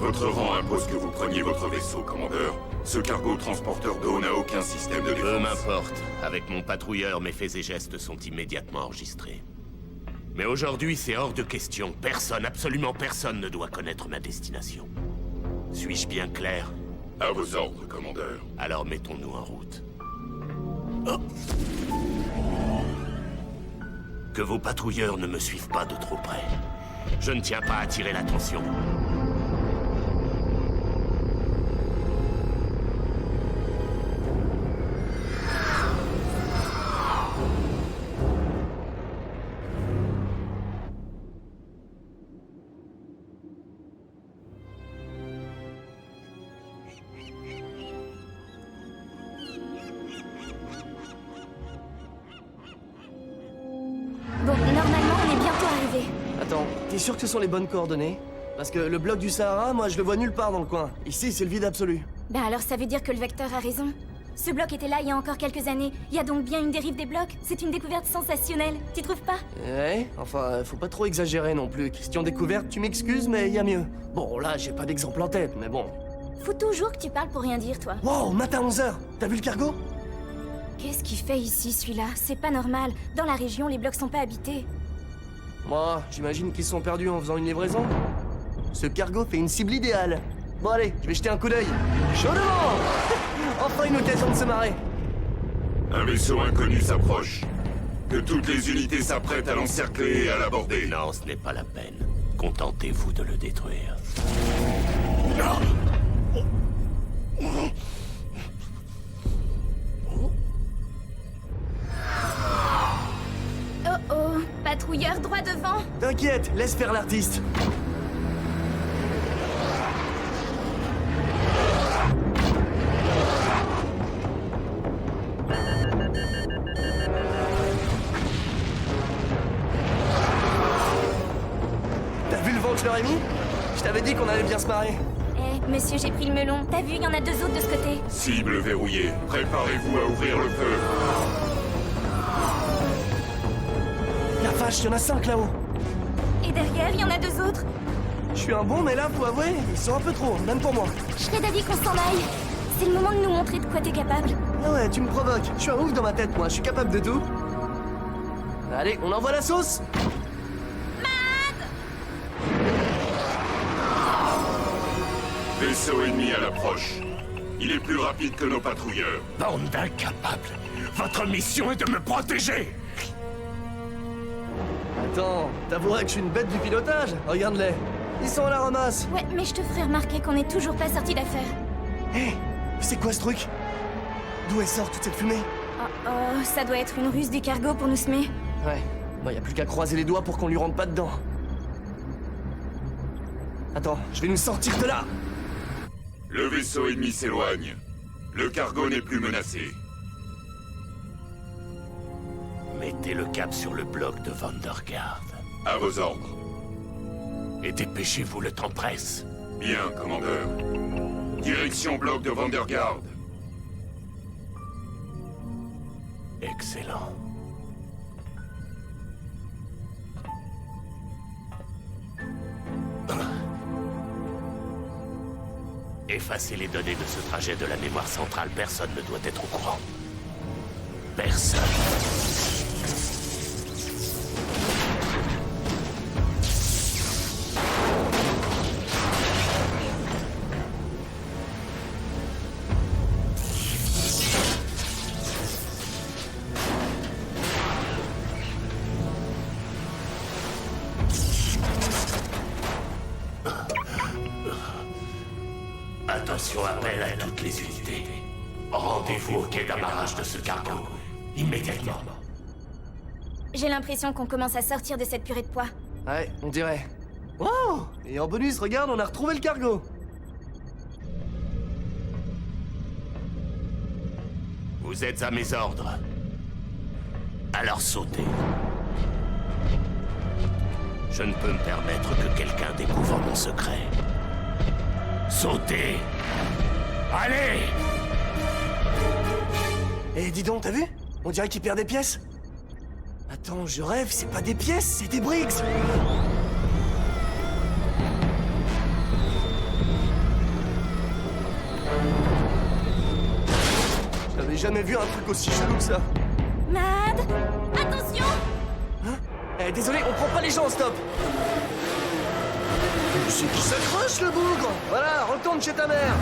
Votre rang impose que vous preniez votre vaisseau, commandeur. Ce cargo transporteur d'eau n'a aucun système de défense. Peu m'importe. Avec mon patrouilleur, mes faits et gestes sont immédiatement enregistrés. Mais aujourd'hui, c'est hors de question. Personne, absolument personne ne doit connaître ma destination. Suis-je bien clair? À vos ordres, commandeur. Alors mettons-nous en route. Que vos patrouilleurs ne me suivent pas de trop près. Je ne tiens pas à attirer l'attention. Bon, normalement, on est bientôt arrivé. Attends, t'es sûr que ce sont les bonnes coordonnées? Parce que le bloc du Sahara, moi je le vois nulle part dans le coin. Ici, c'est le vide absolu. Ben alors ça veut dire que le vecteur a raison. Ce bloc était là il y a encore quelques années. Il y a donc bien une dérive des blocs. C'est une découverte sensationnelle, tu trouves pas? Ouais, enfin, faut pas trop exagérer non plus. Question découverte, tu m'excuses, mais y a mieux. Bon, là, j'ai pas d'exemple en tête, mais bon. Faut toujours que tu parles pour rien dire, toi. Wow, matin 11h. T'as vu le cargo? Qu'est-ce qu'il fait ici, celui-là? C'est pas normal. Dans la région, les blocs sont pas habités. Moi, j'imagine qu'ils sont perdus en faisant une livraison. Ce cargo fait une cible idéale. Bon allez, je vais jeter un coup d'œil. Chaudement. Enfin une occasion de se marrer. Un vaisseau inconnu s'approche. Que toutes les unités s'apprêtent à l'encercler et à l'aborder. Non, ce n'est pas la peine. Contentez-vous de le détruire. Oh oh, patrouilleur droit devant. T'inquiète, laisse faire l'artiste. T'as vu le vent que je leur ai mis? Je t'avais dit qu'on allait bien se marrer. Eh, monsieur, j'ai pris le melon. T'as vu, il y en a deux autres de ce côté. Cible verrouillée. Préparez-vous à ouvrir le feu. La vache, il y en a 5 là-haut. Et derrière, il y en a deux autres. Je suis un bon, mais là, faut avouer, ils sont un peu trop, même pour moi. Je serais d'avis qu'on s'en aille. C'est le moment de nous montrer de quoi t'es capable. Ah ouais, tu me provoques. Je suis un ouf dans ma tête, moi. Je suis capable de tout. Allez, on envoie la sauce. Vaisseau ennemi à l'approche. Il est plus rapide que nos patrouilleurs. Bande d'incapables. Votre mission est de me protéger. Attends, t'avouerais que je suis une bête du pilotage? Regarde-les. Ils sont à la ramasse. Ouais, mais je te ferai remarquer qu'on n'est toujours pas sorti d'affaire. Hé, c'est quoi ce truc? D'où elle sort toute cette fumée? Oh oh, ça doit être une ruse du cargo pour nous semer. Ouais, bon, y a plus qu'à croiser les doigts pour qu'on lui rentre pas dedans. Attends, je vais nous sortir de là. Le vaisseau ennemi s'éloigne. Le cargo n'est plus menacé. Mettez le cap sur le bloc de Vandergaard. À vos ordres. Et dépêchez-vous, le temps presse. Bien, commandeur. Direction bloc de Vandergaard. Excellent. Effacez les données de ce trajet de la mémoire centrale. Personne ne doit être au courant. Personne. Attention, appel à toutes les unités. Rendez-vous au quai d'amarrage de ce cargo. Immédiatement. J'ai l'impression qu'on commence à sortir de cette purée de pois. Ouais, on dirait. Wow! Et en bonus, regarde, on a retrouvé le cargo. Vous êtes à mes ordres. Alors sautez. Je ne peux me permettre que quelqu'un découvre mon secret. Sautez! Allez! Eh, dis donc, t'as vu? On dirait qu'il perd des pièces. Attends, je rêve, c'est pas des pièces, c'est des briques. jamais vu un truc aussi chelou que ça. Mad, attention! Eh, désolé, on prend pas les gens en stop. C'est qui s'accroche, le bougre? Voilà, retourne chez ta mère.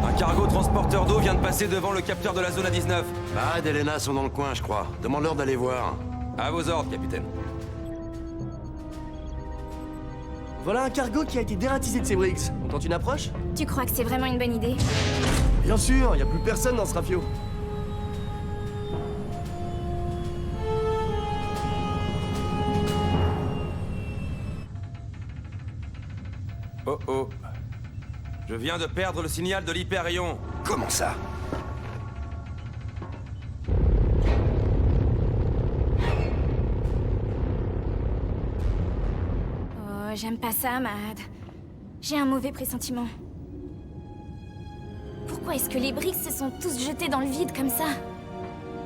Un cargo transporteur d'eau vient de passer devant le capteur de la zone A19. Mad et Lena sont dans le coin, je crois. Demande-leur d'aller voir. À vos ordres, capitaine. Voilà un cargo qui a été dératisé de ses Briggs. On tente une approche? Tu crois que c'est vraiment une bonne idée? Bien sûr, y a plus personne dans ce rafio. Oh oh. Je viens de perdre le signal de l'hyperion. Comment ça? Oh, j'aime pas ça, Mad. J'ai un mauvais pressentiment. Pourquoi est-ce que les Briggs se sont tous jetés dans le vide comme ça?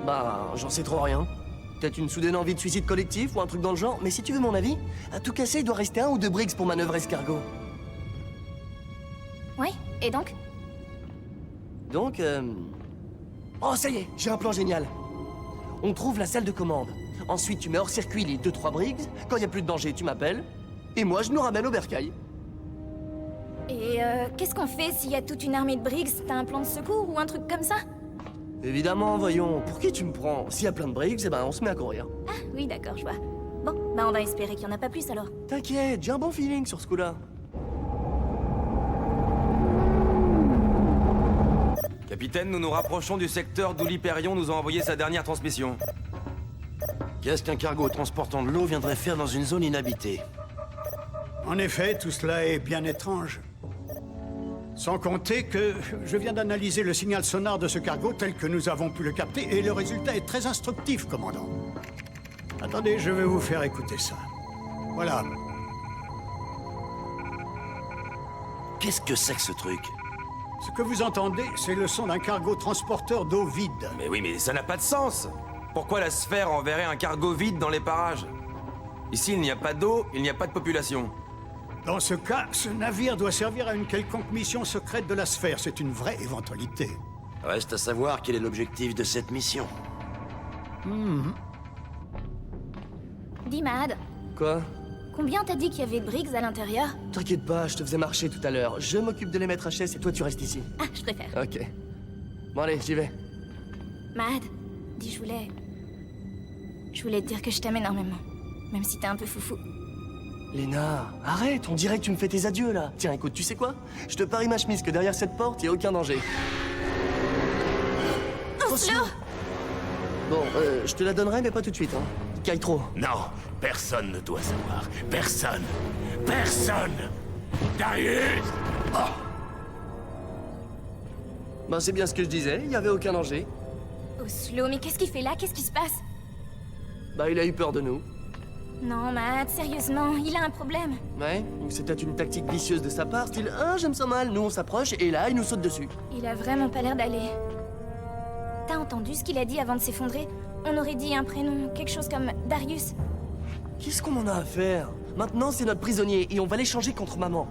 Bah, j'en sais trop rien. Peut-être une soudaine envie de suicide collectif ou un truc dans le genre, mais si tu veux mon avis, à tout casser, il doit rester un ou deux Briggs pour manœuvrer ce cargo. Ouais, et donc? Donc, Oh, ça y est, j'ai un plan génial. On trouve la salle de commande. Ensuite, tu mets hors circuit les 2-3 Briggs. Quand il y a plus de danger, tu m'appelles. Et moi, je nous ramène au bercail. Et qu'est-ce qu'on fait s'il y a toute une armée de Briggs? T'as un plan de secours ou un truc comme ça? Évidemment, voyons, pour qui tu me prends? S'il y a plein de Briggs, eh ben, on se met à courir. Ah, oui, d'accord, je vois. Bon, bah on va espérer qu'il y en a pas plus alors. T'inquiète, j'ai un bon feeling sur ce coup-là. Capitaine, nous nous rapprochons du secteur d'où l'hyperion nous a envoyé sa dernière transmission. Qu'est-ce qu'un cargo transportant de l'eau viendrait faire dans une zone inhabitée? En effet, tout cela est bien étrange. Sans compter que je viens d'analyser le signal sonar de ce cargo tel que nous avons pu le capter, et le résultat est très instructif, commandant. Attendez, je vais vous faire écouter ça. Voilà. Qu'est-ce que c'est que ce truc? Ce que vous entendez, c'est le son d'un cargo transporteur d'eau vide. Mais oui, mais ça n'a pas de sens. Pourquoi la sphère enverrait un cargo vide dans les parages? Ici, il n'y a pas d'eau, il n'y a pas de population. Dans ce cas, ce navire doit servir à une quelconque mission secrète de la sphère. C'est une vraie éventualité. Reste à savoir quel est l'objectif de cette mission. Dis, Mad, Quoi? combien t'as dit qu'il y avait de Briggs à l'intérieur? T'inquiète pas, je te faisais marcher tout à l'heure. Je m'occupe de les mettre à chaise et toi, tu restes ici. Ah, je préfère. Ok. Bon, allez, j'y vais. Mad, dis, je voulais te dire que je t'aime énormément. Même si t'es un peu foufou. Léna, arrête, on dirait que tu me fais tes adieux, là. Tiens, écoute, tu sais quoi? Je te parie ma chemise que derrière cette porte, y a aucun danger. Oslo! Bon, je te la donnerai, mais pas tout de suite, hein. Caille trop. Non, personne ne doit savoir. Personne. Personne. Darius! Ben, c'est bien ce que je disais, y avait aucun danger. Oslo, mais qu'est-ce qu'il fait là? Qu'est-ce qui se passe? Bah, il a eu peur de nous. Non, Matt, sérieusement, il a un problème. Ouais, donc c'est peut-être une tactique vicieuse de sa part, style « Ah, j'aime ça mal », nous on s'approche, et là, il nous saute dessus. Il a vraiment pas l'air d'aller. T'as entendu ce qu'il a dit avant de s'effondrer? On aurait dit un prénom, quelque chose comme Darius. Qu'est-ce qu'on en a à faire? Maintenant, c'est notre prisonnier, et on va l'échanger contre maman.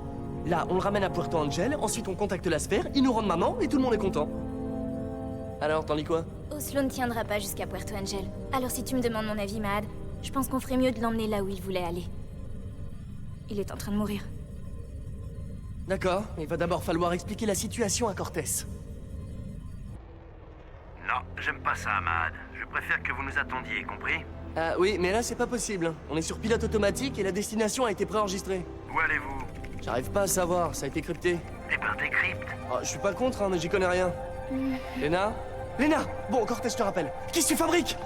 Là, on le ramène à Puerto Angel, ensuite on contacte la sphère, ils nous rendent maman, et tout le monde est content. Alors, t'en dis quoi? Oslo ne tiendra pas jusqu'à Puerto Angel. Alors si tu me demandes mon avis, Mad, je pense qu'on ferait mieux de l'emmener là où il voulait aller. Il est en train de mourir. D'accord, il va d'abord falloir expliquer la situation à Cortés. Non, j'aime pas ça, Mad. Je préfère que vous nous attendiez, compris? Ah oui, mais là, c'est pas possible. On est sur pilote automatique et la destination a été préenregistrée. Où allez-vous? J'arrive pas à savoir, ça a été crypté. Eh ben, décrypte. Ah, je suis pas contre, hein, mais j'y connais rien. Léna? Léna! Bon, Cortés, je te rappelle. Qu'est-ce que tu fabriques?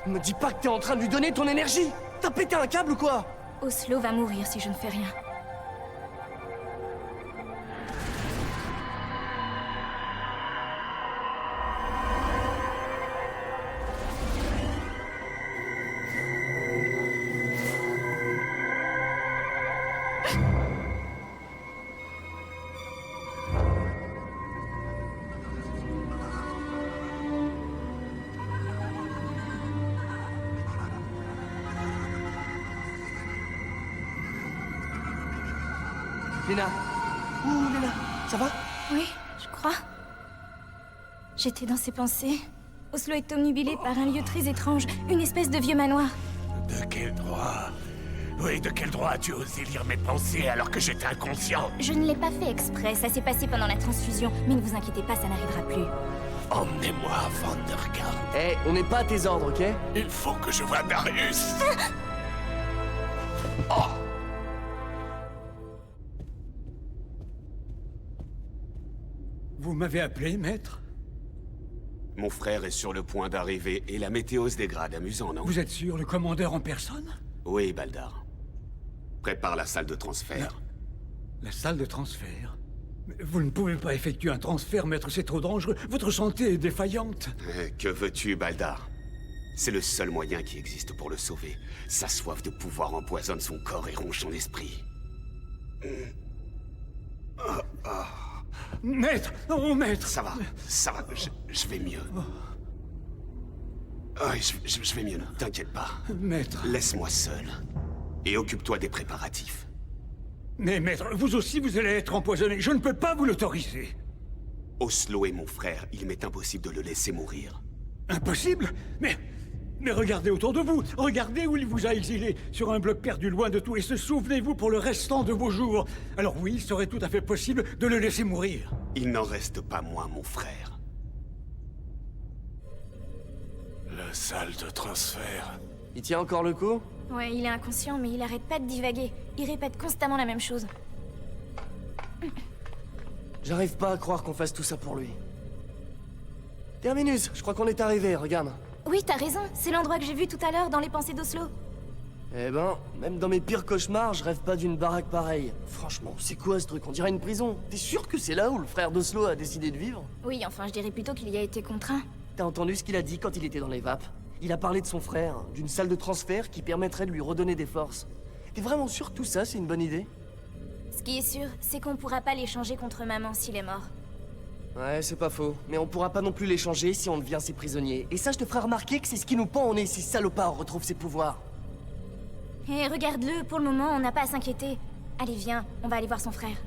Me dis pas que t'es en train de lui donner ton énergie! T'as pété un câble ou quoi? Oslo va mourir si je ne fais rien. Léna. Ouh, Léna, ça va? Oui, je crois. J'étais dans ses pensées. Oslo est omnubilé par un lieu très étrange, une espèce de vieux manoir. De quel droit? Oui, de quel droit as-tu osé lire mes pensées alors que j'étais inconscient? Je ne l'ai pas fait exprès, ça s'est passé pendant la transfusion, mais ne vous inquiétez pas, ça n'arrivera plus. Emmenez-moi, Vandergaard. Eh, on n'est pas à tes ordres, ok? Il faut que je voie Darius. Vous m'avez appelé, maître? Mon frère est sur le point d'arriver et la météo se dégrade. Amusant, non? Vous êtes sûr, le commandeur en personne? Oui, Baldar. Prépare la salle de transfert. La salle de transfert? Mais vous ne pouvez pas effectuer un transfert, maître, c'est trop dangereux. Votre santé est défaillante. Que veux-tu, Baldar? C'est le seul moyen qui existe pour le sauver. Sa soif de pouvoir empoisonne son corps et ronge son esprit. Maître! Oh, maître! Ça va, je vais mieux. Oui, je vais mieux, ne t'inquiète pas. Maître... Laisse-moi seul. Et occupe-toi des préparatifs. Mais maître, vous aussi vous allez être empoisonné. Je ne peux pas vous l'autoriser. Oslo est mon frère. Il m'est impossible de le laisser mourir. Impossible? Mais regardez autour de vous. Regardez où il vous a exilé. Sur un bloc perdu loin de tout. Et se souvenez-vous pour le restant de vos jours. Alors oui, il serait tout à fait possible de le laisser mourir. Il n'en reste pas moins mon frère. La salle de transfert. Il tient encore le coup? Ouais, il est inconscient, mais il arrête pas de divaguer. Il répète constamment la même chose. J'arrive pas à croire qu'on fasse tout ça pour lui. Terminus, je crois qu'on est arrivé, regarde. Oui, t'as raison, c'est l'endroit que j'ai vu tout à l'heure dans les pensées d'Oslo. Eh ben, même dans mes pires cauchemars, je rêve pas d'une baraque pareille. Franchement, c'est quoi ce truc? On dirait une prison. T'es sûr que c'est là où le frère d'Oslo a décidé de vivre? Oui, enfin, je dirais plutôt qu'il y a été contraint. T'as entendu ce qu'il a dit quand il était dans les vapes? Il a parlé de son frère, d'une salle de transfert qui permettrait de lui redonner des forces. T'es vraiment sûr que tout ça, c'est une bonne idée? Ce qui est sûr, c'est qu'on pourra pas l'échanger contre maman s'il est mort. Ouais, c'est pas faux. Mais on pourra pas non plus l'échanger si on devient ses prisonniers. Et ça, je te ferai remarquer que c'est ce qui nous pend au nez si ce salopard retrouve ses pouvoirs. Et regarde-le, pour le moment, on n'a pas à s'inquiéter. Allez, viens, on va aller voir son frère.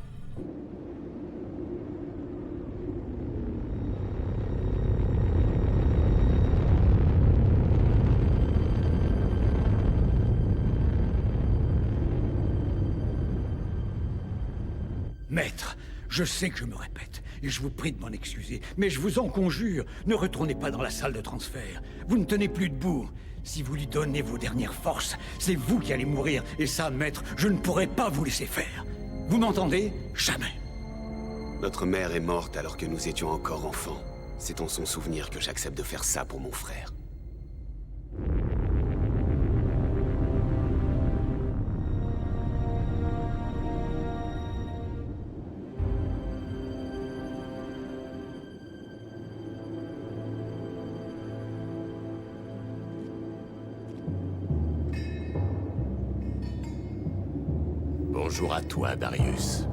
Maître, je sais que je me répète, et je vous prie de m'en excuser, mais je vous en conjure, ne retournez pas dans la salle de transfert. Vous ne tenez plus debout. Si vous lui donnez vos dernières forces, c'est vous qui allez mourir, et ça, maître, je ne pourrai pas vous laisser faire. Vous m'entendez? Jamais. Notre mère est morte alors que nous étions encore enfants. C'est en son souvenir que j'accepte de faire ça pour mon frère. Bonjour à toi, Darius.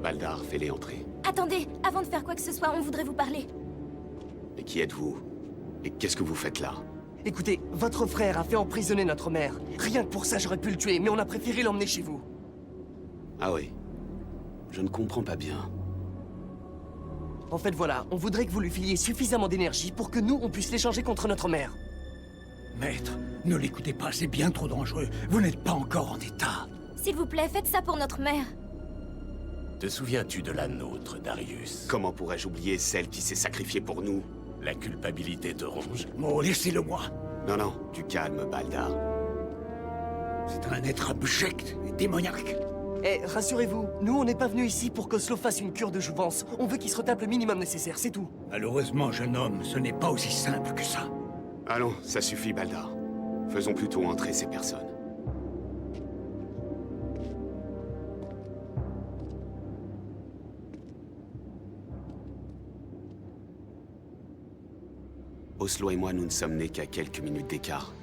Baldar, fais-les entrer. Attendez, avant de faire quoi que ce soit, on voudrait vous parler. Et qui êtes-vous? Et qu'est-ce que vous faites là? Écoutez, votre frère a fait emprisonner notre mère. Rien que pour ça, j'aurais pu le tuer, mais on a préféré l'emmener chez vous. Ah oui. Je ne comprends pas bien. En fait, voilà, on voudrait que vous lui filiez suffisamment d'énergie pour que nous, on puisse l'échanger contre notre mère. Maître, ne l'écoutez pas, c'est bien trop dangereux. Vous n'êtes pas encore en état. S'il vous plaît, faites ça pour notre mère. Te souviens-tu de la nôtre, Darius? Comment pourrais-je oublier celle qui s'est sacrifiée pour nous? La culpabilité te ronge? Oh, laissez-le moi. Non, non, du calme, Baldar. C'est un être abject et démoniaque. Eh, rassurez-vous, nous, on n'est pas venus ici pour qu'Oslo fasse une cure de jouvence. On veut qu'il se retape le minimum nécessaire, c'est tout. Malheureusement, jeune homme, ce n'est pas aussi simple que ça. Allons, ça suffit, Baldar. Faisons plutôt entrer ces personnes. Oslo et moi, nous ne sommes nés qu'à quelques minutes d'écart.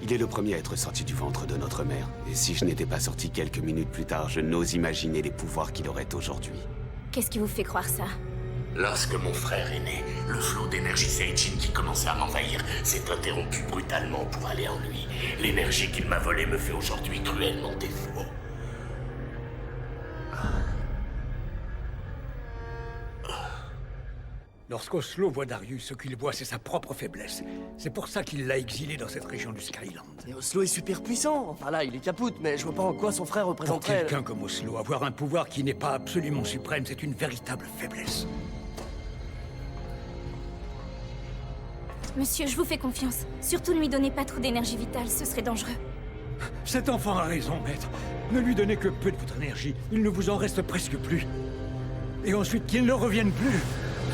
Il est le premier à être sorti du ventre de notre mère. Et si je n'étais pas sorti quelques minutes plus tard, je n'ose imaginer les pouvoirs qu'il aurait aujourd'hui. Qu'est-ce qui vous fait croire ça? Lorsque mon frère est né, le flot d'énergie Seijin qui commençait à m'envahir s'est interrompu brutalement pour aller en lui. L'énergie qu'il m'a volée me fait aujourd'hui cruellement défaut. Lorsqu'Oslo voit Darius, ce qu'il voit, c'est sa propre faiblesse. C'est pour ça qu'il l'a exilé dans cette région du Skyland. Et Oslo est super puissant. Enfin là, il est capoute, mais je vois pas en quoi son frère Pour représenterait... quelqu'un comme Oslo, avoir un pouvoir qui n'est pas absolument suprême, c'est une véritable faiblesse. Monsieur, je vous fais confiance. Surtout ne lui donnez pas trop d'énergie vitale, ce serait dangereux. Cet enfant a raison, maître. Ne lui donnez que peu de votre énergie. Il ne vous en reste presque plus. Et ensuite, qu'il ne revienne plus.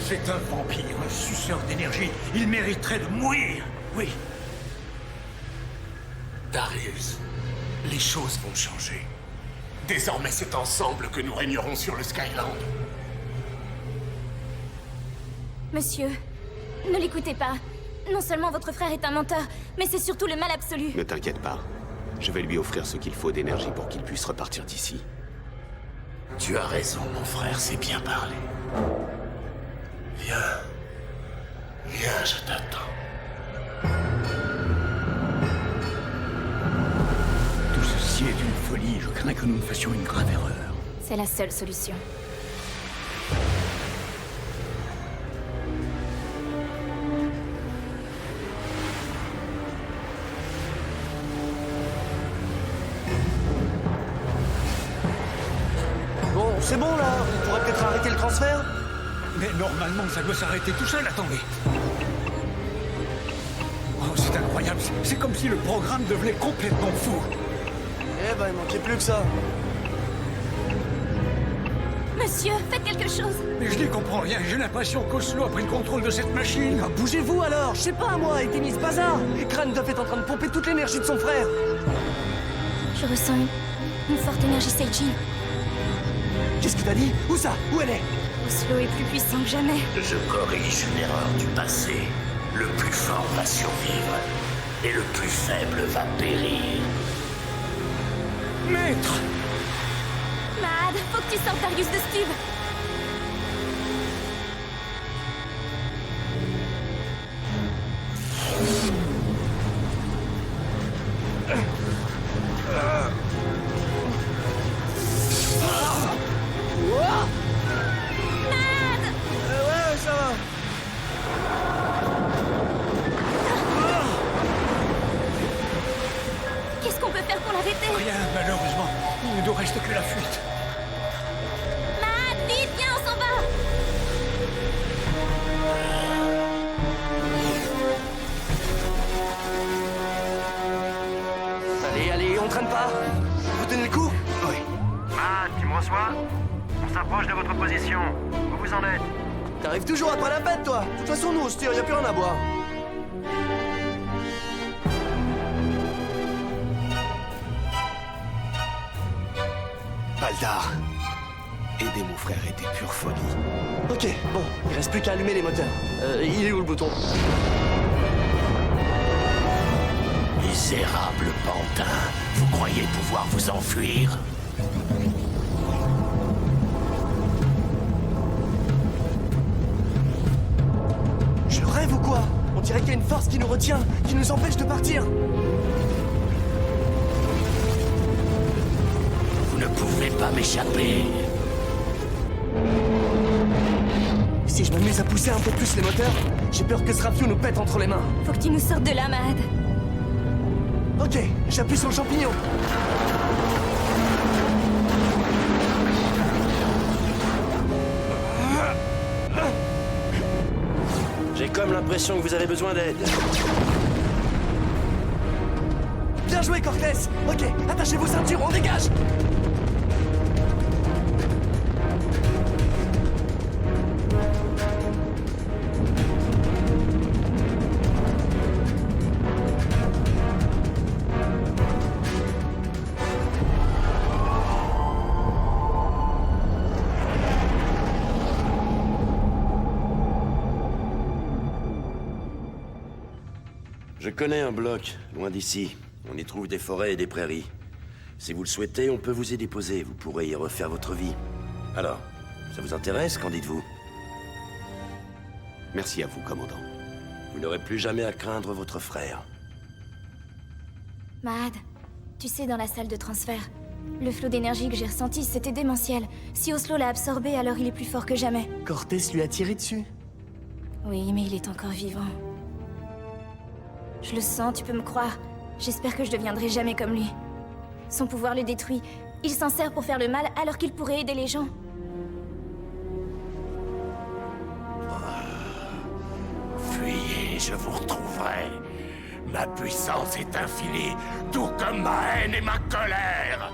C'est un vampire, un suceur d'énergie. Il mériterait de mourir. Oui. Darius, les choses vont changer. Désormais, c'est ensemble que nous régnerons sur le Skyland. Monsieur, ne l'écoutez pas. Non seulement votre frère est un menteur, mais c'est surtout le mal absolu. Ne t'inquiète pas. Je vais lui offrir ce qu'il faut d'énergie pour qu'il puisse repartir d'ici. Tu as raison, mon frère, c'est bien parlé. Viens. Viens, je t'attends. Tout ceci est une folie. Je crains que nous ne fassions une grave erreur. C'est la seule solution. Bon, c'est bon là. On pourrait peut-être arrêter le transfert. Mais normalement, ça doit s'arrêter tout seul. Attendez. Oh, c'est incroyable. C'est comme si le programme devenait complètement fou. Eh ben, il manquait plus que ça. Monsieur, faites quelque chose. Mais je n'y comprends rien. J'ai l'impression qu'Oslo a pris le contrôle de cette machine. Ah, bougez-vous alors. Je sais pas, moi, Artemis, ce bazar. Kranduff est en train de pomper toute l'énergie de son frère. Je ressens une forte énergie Seijin. Qu'est-ce qu'il t'a dit? Où ça? Où elle est? Oslo est plus puissant que jamais. Je corrige une erreur du passé. Le plus fort va survivre. Et le plus faible va périr. Maître! Mad, faut que tu sortes Darius de ce tube. Ouais, ça va. Qu'est-ce qu'on peut faire pour l'arrêter? Rien, malheureusement. Il ne nous reste que la fuite. Mad, vite, viens, on s'en va. Allez, allez, on traîne pas. Vous tenez le coup? Oui. Matt, tu me reçois? On s'approche de votre position. Où vous en êtes? T'arrives toujours après la fête, toi. De toute façon, nous, on se tire, y a plus rien à boire. Baldar, aider mon frère était pure folie. Ok, bon, il reste plus qu'à allumer les moteurs. Il est où le bouton? Misérable pantin, vous croyez pouvoir vous enfuir? Je rêve ou quoi? On dirait qu'il y a une force qui nous retient, qui nous empêche de partir. Vous ne pouvez pas m'échapper. Si je m'amuse à pousser un peu plus les moteurs, j'ai peur que Srafio nous pète entre les mains. Faut que tu nous sortes de là, Mad. Ok, j'appuie sur le champignon. J'ai comme l'impression que vous avez besoin d'aide. Bien joué, Cortés. Ok, attachez vos ceintures, on dégage. Je connais un bloc, loin d'ici. On y trouve des forêts et des prairies. Si vous le souhaitez, on peut vous y déposer. Vous pourrez y refaire votre vie. Alors, ça vous intéresse, qu'en dites-vous? Merci à vous, commandant. Vous n'aurez plus jamais à craindre votre frère. Mahad, tu sais, dans la salle de transfert, le flot d'énergie que j'ai ressenti, c'était démentiel. Si Oslo l'a absorbé, alors il est plus fort que jamais. Cortés lui a tiré dessus. Oui, mais il est encore vivant. Je le sens, tu peux me croire. J'espère que je deviendrai jamais comme lui. Son pouvoir le détruit. Il s'en sert pour faire le mal alors qu'il pourrait aider les gens. Fuyez, je vous retrouverai. Ma puissance est infinie, tout comme ma haine et ma colère.